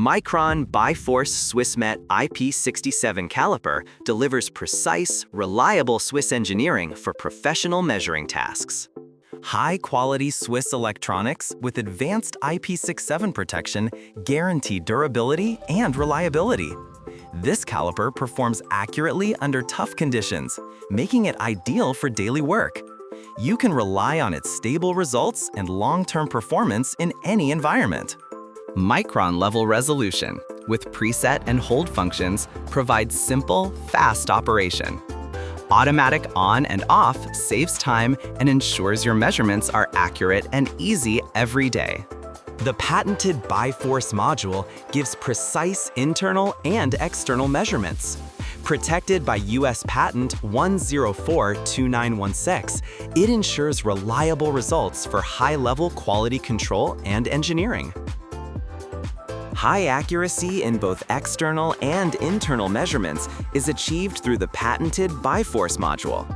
Micron Biforce SwissMet IP67 caliper delivers precise, reliable Swiss engineering for professional measuring tasks. High-quality Swiss electronics with advanced IP67 protection guarantee durability and reliability. This caliper performs accurately under tough conditions, making it ideal for daily work. You can rely on its stable results and long-term performance in any environment. Micron-level resolution with preset and hold functions provides simple, fast operation. Automatic on and off saves time and ensures your measurements are accurate and easy every day. The patented Biforce module gives precise internal and external measurements. Protected by US Patent 1042916, it ensures reliable results for high-level quality control and engineering. High accuracy in both external and internal measurements is achieved through the patented Biforce module.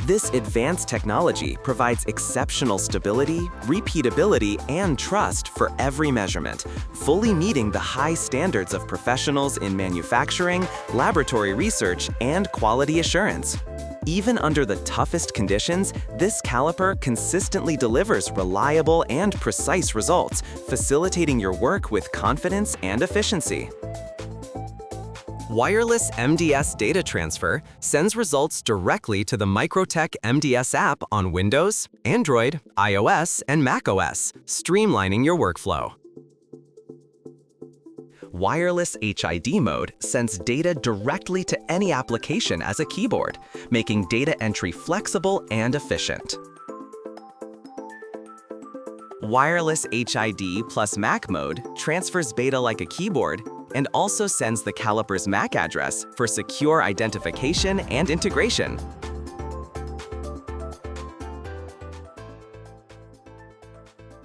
This advanced technology provides exceptional stability, repeatability, and trust for every measurement, fully meeting the high standards of professionals in manufacturing, laboratory research, and quality assurance. Even under the toughest conditions, this caliper consistently delivers reliable and precise results, facilitating your work with confidence and efficiency. Wireless MDS data transfer sends results directly to the MicroTech MDS app on Windows, Android, iOS, and macOS, streamlining your workflow. Wireless HID mode sends data directly to any application as a keyboard, making data entry flexible and efficient. Wireless HID plus MAC mode transfers data like a keyboard and also sends the caliper's MAC address for secure identification and integration.